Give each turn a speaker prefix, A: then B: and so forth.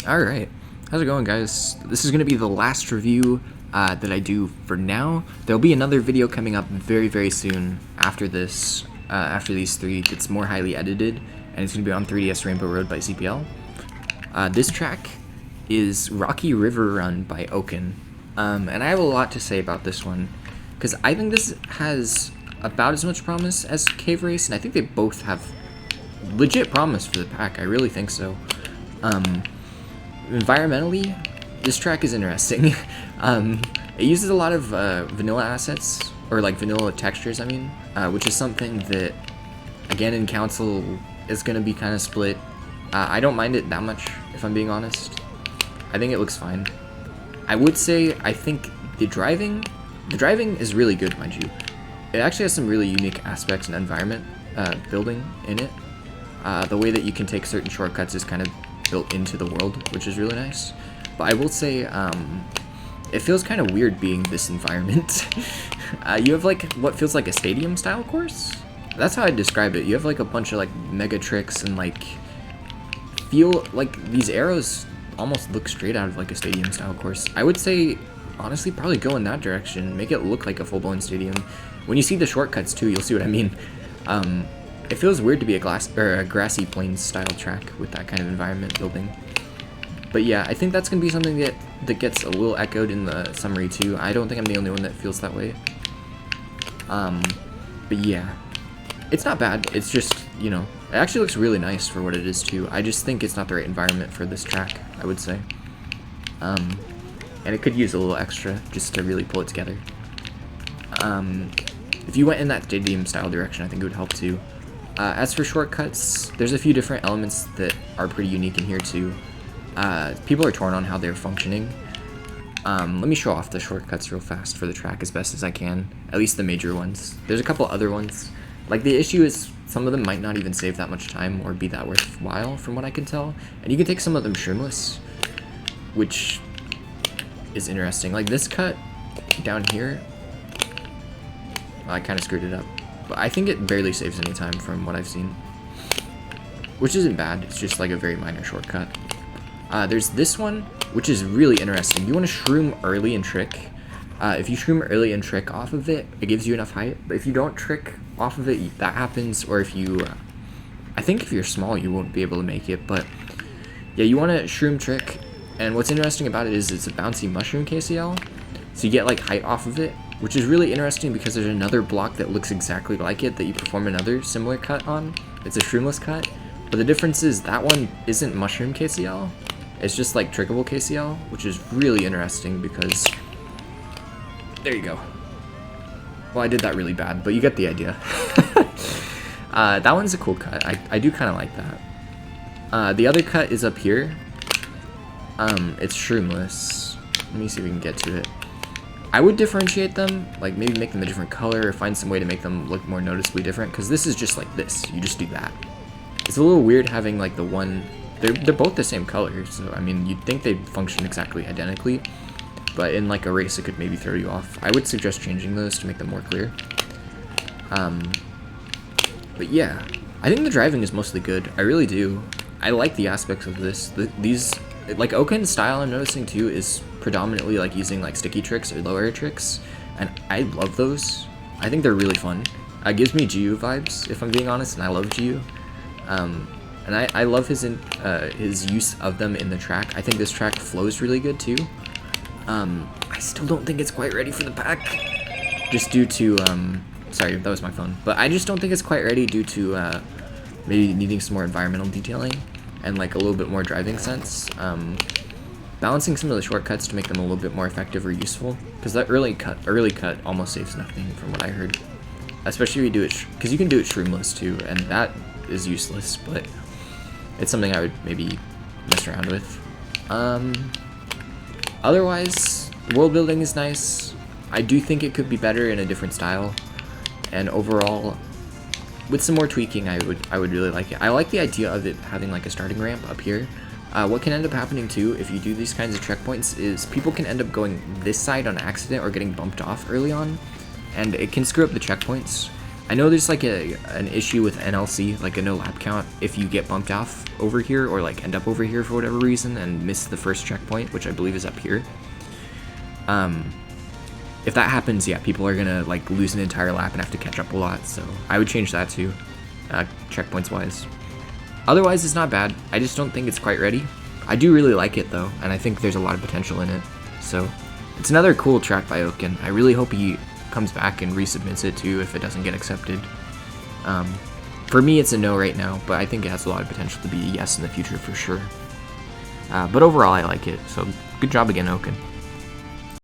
A: Alright, how's it going, guys? This is going to be the last review that I do for now. There'll be another video coming up very soon after this, after these three. It's more highly edited, and it's going to be on 3DS Rainbow Road by CPL. This track is Rocky River Run by Okin, and I have a lot to say about this one, because I think this has about as much promise as Cave Race, and I think they both have legit promise for the pack. I really think so. Environmentally, this track is interesting. It uses a lot of vanilla assets, or like vanilla textures, I mean, which is something that, again, in Council is going to be kind of split. I don't mind it that much, if I'm being honest. I think it looks fine. I would say I think the driving is really good, mind you. It actually has some really unique aspects and environment building in it. The way that you can take certain shortcuts is kind of built into the world, which is really nice. But I will say, it feels kind of weird being this environment. You have like what feels like a stadium style course. That's how I describe it. You have like a bunch of like mega tricks and like feel like these arrows almost look straight out of like a stadium style course. I would say, honestly, probably go in that direction. Make it look like a full-blown stadium. When you see the shortcuts too, you'll see what I mean. It feels weird to be a grassy plains style track with that kind of environment building. But yeah, I think that's going to be something that gets a little echoed in the summary too. I don't think I'm the only one that feels that way. But yeah, it's not bad. It's just, you know, it actually looks really nice for what it is too. I just think it's not the right environment for this track, I would say. And it could use a little extra just to really pull it together. If you went in that stadium style direction, I think it would help too. As for shortcuts, there's a few different elements that are pretty unique in here too. People are torn on how they're functioning. Let me show off the shortcuts real fast for the track as best as I can, at least the major ones. There's a couple other ones. Like, the issue is some of them might not even save that much time or be that worthwhile from what I can tell. And you can take some of them shrimless, which is interesting. Like this cut down here, I kind of screwed it up. But I think it barely saves any time from what I've seen, which isn't bad. It's just like a very minor shortcut. There's this one, which is really interesting. You want to shroom early and trick. If you shroom early and trick off of it, it gives you enough height. But if you don't trick off of it, that happens. Or if you, I think if you're small, you won't be able to make it. But yeah, you want to shroom trick. And what's interesting about it is it's a bouncy mushroom KCL. So you get like height off of it, which is really interesting because there's another block that looks exactly like it that you perform another similar cut on. It's a shroomless cut, but the difference is that one isn't mushroom KCL. It's just like trickable KCL, which is really interesting because, there you go. Well, I did that really bad, but you get the idea. That one's a cool cut. I do kind of like that. The other cut is up here. It's shroomless. Let me see if we can get to it. I would differentiate them, like maybe make them a different color or find some way to make them look more noticeably different, because this is just like this. You just do that. It's a little weird having like the one, they're both the same color, so I mean, you'd think they'd function exactly identically, but in like a race it could maybe throw you off. I would suggest changing those to make them more clear. But yeah, I think the driving is mostly good. I really do. I like the aspects of this. These, like Okin's style I'm noticing too is predominantly like using like sticky tricks or low air tricks, and I love those. I think they're really fun. It gives me GU vibes, if I'm being honest, and I love GU. And I love his use of them in the track. I think this track flows really good too. I still don't think it's quite ready for the pack, just due to sorry, that was my phone. But I just don't think it's quite ready due to maybe needing some more environmental detailing and like a little bit more driving sense. Balancing some of the shortcuts to make them a little bit more effective or useful, because that early cut almost saves nothing from what I heard. Especially if you do it, because you can do it shroomless too, and that is useless, but it's something I would maybe mess around with. Otherwise, the world building is nice. I do think it could be better in a different style, and overall, with some more tweaking, I would really like it. I like the idea of it having like a starting ramp up here. What can end up happening too, if you do these kinds of checkpoints, is people can end up going this side on accident or getting bumped off early on, and it can screw up the checkpoints. I know there's like an issue with NLC, like a no lap count, if you get bumped off over here or like end up over here for whatever reason and miss the first checkpoint, which I believe is up here. If that happens, yeah, people are gonna like lose an entire lap and have to catch up a lot. So I would change that too, checkpoints wise. Otherwise, it's not bad. I just don't think it's quite ready. I do really like it though, and I think there's a lot of potential in it. So it's another cool track by Okin. I really hope he comes back and resubmits it too if it doesn't get accepted. For me, it's a no right now, but I think it has a lot of potential to be a yes in the future for sure. But overall, I like it. So good job again, Okin.